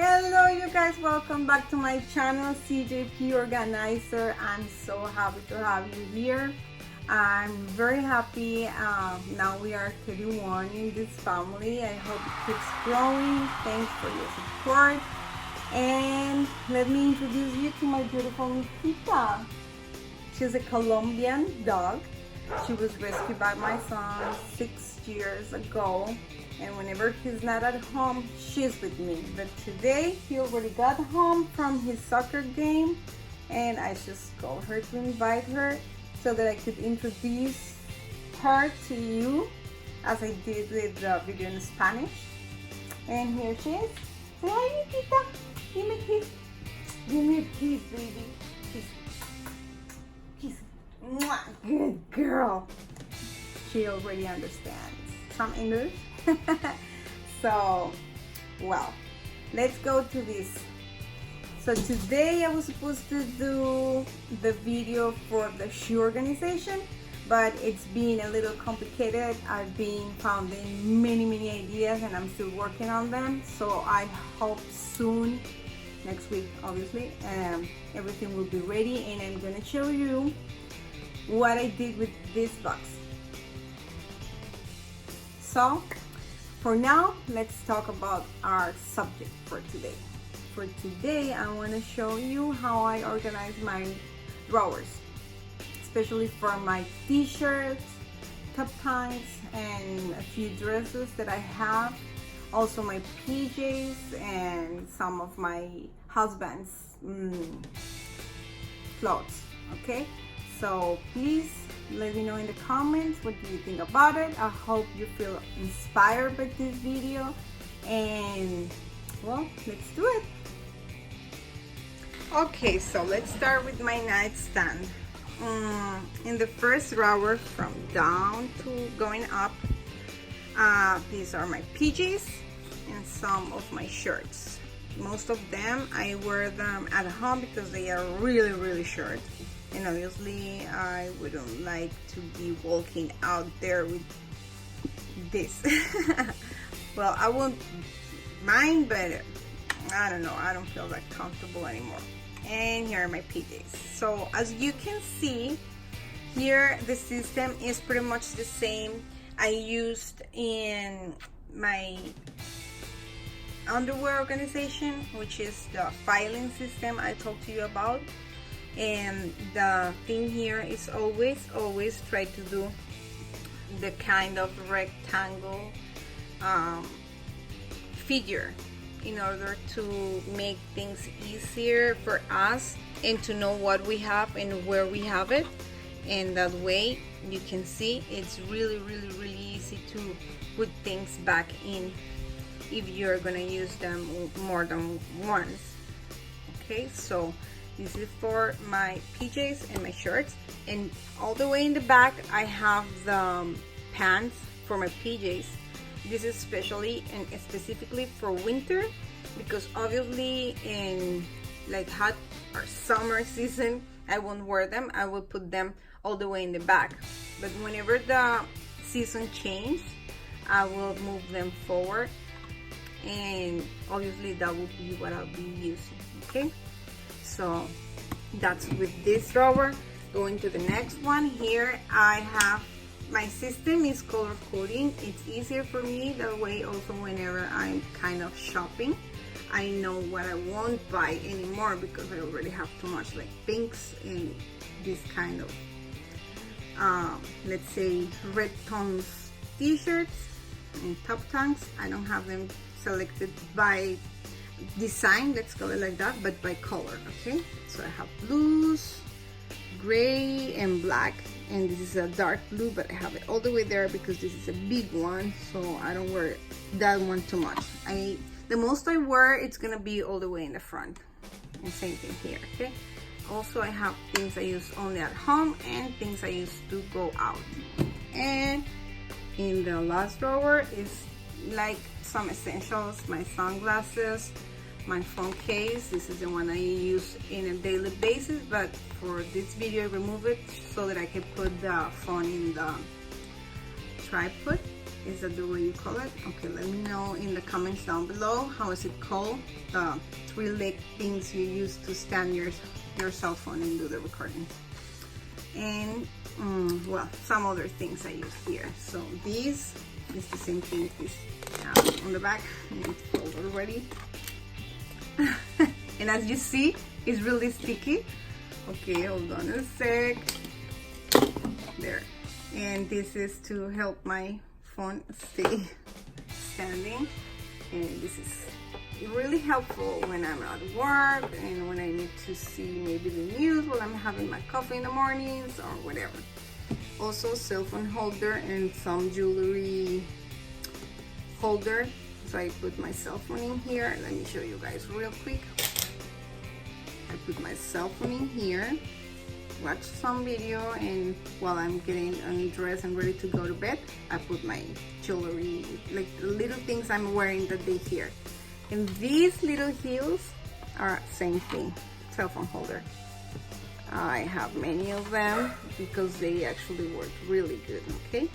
Hello you guys, welcome back to my channel, CJP Organizer. I'm so happy to have you here. I'm very happy. Now we are 31 in this family. I hope it keeps growing. Thanks for your support. And let me introduce you to my beautiful Nikita. She's a Colombian dog. She was rescued by my son 6 years ago. And whenever he's not at home, she's with me. But today, he already got home from his soccer game, and I just called her to invite her so that I could introduce her to you as I did with the video in Spanish. And here she is. Say hi, Nikita. Give me a kiss. Give me a kiss, baby. Kiss. Kiss. Mwah. Good girl. She already understands some English. So, well, let's go to this. So today I was supposed to do the video for the shoe organization, but it's been a little complicated. I've been finding many ideas and I'm still working on them. So I hope soon, next week obviously, everything will be ready, and I'm gonna show you what I did with this box. So for now, let's talk about our subject for today. For today, I want to show you how I organize my drawers, especially for my t-shirts, top ties, and a few dresses that I have. Also my PJs and some of my husband's clothes, okay? So please let me know in the comments what do you think about it. I hope you feel inspired by this video, and well, let's do it. Okay, so let's start with my nightstand. In the first drawer from down to going up, these are my PJs and some of my shirts. Most of them I wear them at home because they are really short. And obviously I wouldn't like to be walking out there with this. Well, I won't mind, but I don't know, I don't feel that comfortable anymore. And here are my PJs. So as you can see here, the system is pretty much the same I used in my underwear organization, which is the filing system I talked to you about. And the thing here is always try to do the kind of rectangle figure in order to make things easier for us and to know what we have and where we have it. And that way you can see it's really easy to put things back in if you're gonna use them more than once. Okay, so this is for my PJs and my shirts, and all the way in the back I have the pants for my PJs. This is especially and specifically for winter, because obviously in like hot or summer season I won't wear them. I will put them all the way in the back, but whenever the season changes I will move them forward, and obviously that will be what I'll be using. Okay, so that's with this drawer. Going to the next one, here I have my system is color coding. It's easier for me that way. Also, whenever I'm kind of shopping, I know what I won't buy anymore because I already have too much, like pinks and this kind of let's say red tones t-shirts and top tanks. I don't have them selected by design, let's call it like that, but by color. Okay, so I have blues, gray, and black, and this is a dark blue, but I have it all the way there because this is a big one, so I don't wear that one too much. The most I wear, it's gonna be all the way in the front, and same thing here. Okay, also I have things I use only at home and things I use to go out. And in the last drawer is like some essentials, my sunglasses, my phone case. This is the one I use in a daily basis, but for this video I remove it so that I can put the phone in the tripod. Is that the way you call it? Okay, let me know in the comments down below. How is it called? The three-leg things you use to stand your cell phone and do the recording. And well, some other things I use here. So this is the same thing. This on the back, it's folded already. And as you see, it's really sticky. Okay, hold on a sec. There. And this is to help my phone stay standing. And this is really helpful when I'm at work and when I need to see maybe the news while I'm having my coffee in the mornings or whatever. Also, cell phone holder and some jewelry holder. So I put my cell phone in here. Let me show you guys real quick. I put my cell phone in here, watch some video, and while I'm getting undressed and ready to go to bed, I put my jewelry, like the little things I'm wearing that they here. And these little heels are same thing, cell phone holder. I have many of them because they actually work really good, okay?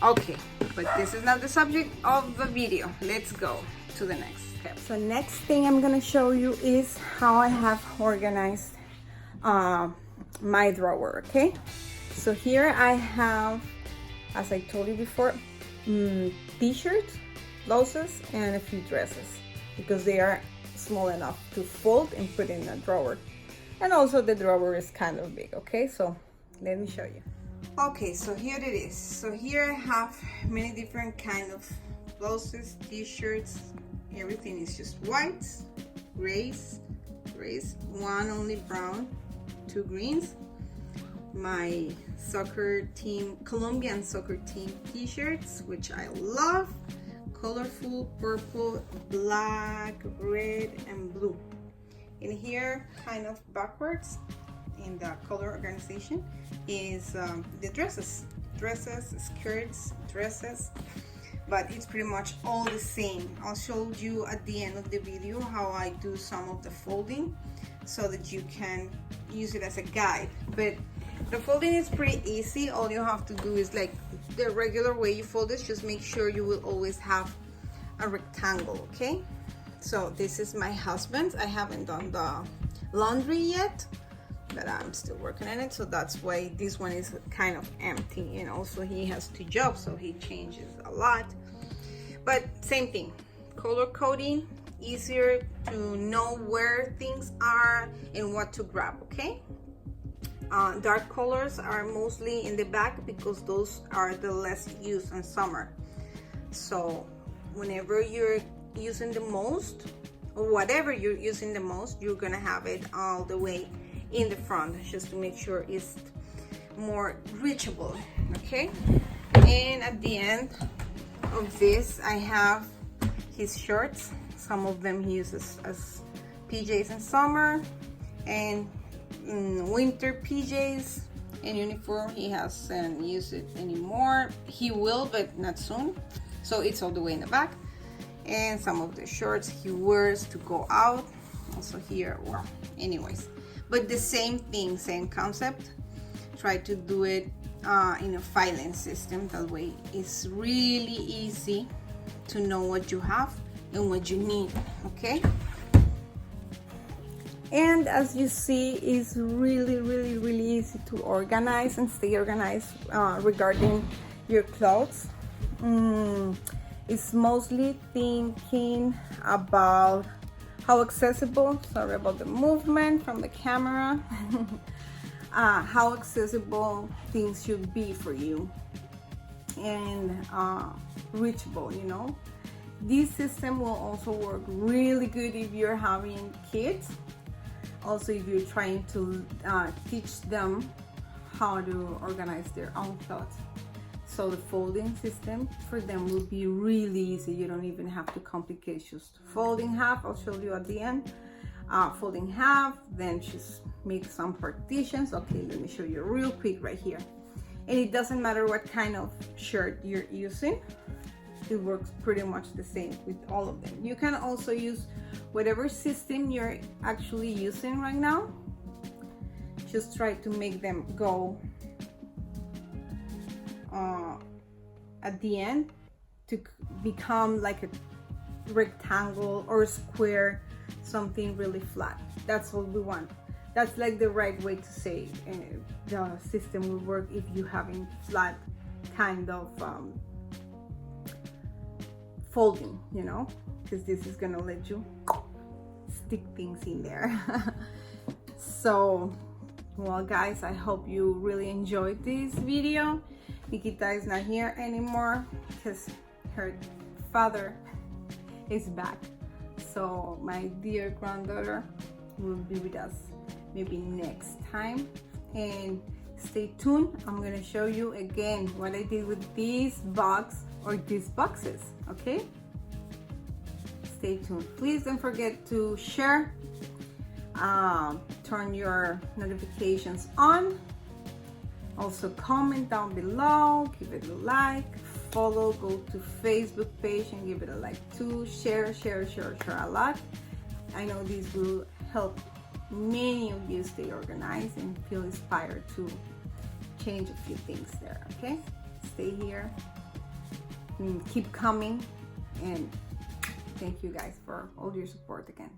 Okay, but this is not the subject of the video. Let's go to the next step. So next thing I'm gonna show you is how I have organized my drawer, okay? So here I have, as I told you before, t-shirts, blouses, and a few dresses because they are small enough to fold and put in a drawer. And also the drawer is kind of big, okay? So let me show you. Okay, so here it is. So here I have many different kind of blouses, t-shirts. Everything is just whites, grays, one only brown, two greens. My soccer team, Colombian soccer team t-shirts, which I love. Colorful, purple, black, red, and blue. And here, kind of backwards in the color organization, is the dresses, skirts, dresses, but it's pretty much all the same. I'll show you at the end of the video how I do some of the folding so that you can use it as a guide. But the folding is pretty easy. All you have to do is like the regular way you fold it, just make sure you will always have a rectangle, okay? So this is my husband's. I haven't done the laundry yet, but I'm still working on it, so that's why this one is kind of empty. And also he has two jobs, so he changes a lot. But same thing, color coding, easier to know where things are and what to grab, okay? Dark colors are mostly in the back because those are the less used in summer. So whenever you're using the most, or whatever you're using the most, you're gonna have it all the way in the front, just to make sure it's more reachable, okay? And at the end of this, I have his shirts. Some of them he uses as PJs in summer, and winter PJs and uniform he hasn't used it anymore. He will, but not soon. So it's all the way in the back. And some of the shorts he wears to go out. Also here, well, anyways. But the same thing, same concept. Try to do it in a filing system. That way it's really easy to know what you have and what you need, okay? And as you see, it's really easy to organize and stay organized regarding your clothes. It's mostly thinking about how accessible, sorry about the movement from the camera, how accessible things should be for you and reachable, you know. This system will also work really good if you're having kids. Also, if you're trying to teach them how to organize their own clothes. So the folding system for them will be really easy. You don't even have to complicate, just fold in half. I'll show you at the end. Fold in half, then just make some partitions. Okay, let me show you real quick right here. And it doesn't matter what kind of shirt you're using. It works pretty much the same with all of them. You can also use whatever system you're actually using right now. Just try to make them go at the end to become like a rectangle or square, something really flat. That's what we want. That's like the right way to say the system will work if you having flat kind of folding, you know, because this is gonna let you stick things in there. So, well guys, I hope you really enjoyed this video. Nikita is not here anymore because her father is back. So my dear granddaughter will be with us maybe next time, and stay tuned. I'm gonna show you again what I did with this box or these boxes, okay? Stay tuned. Please don't forget to share, turn your notifications on, also comment down below, give it a like, follow, go to Facebook page and give it a like too, share a lot. I know this will help many of you stay organized and feel inspired to change a few things there, okay? Stay here and keep coming, and thank you guys for all your support again.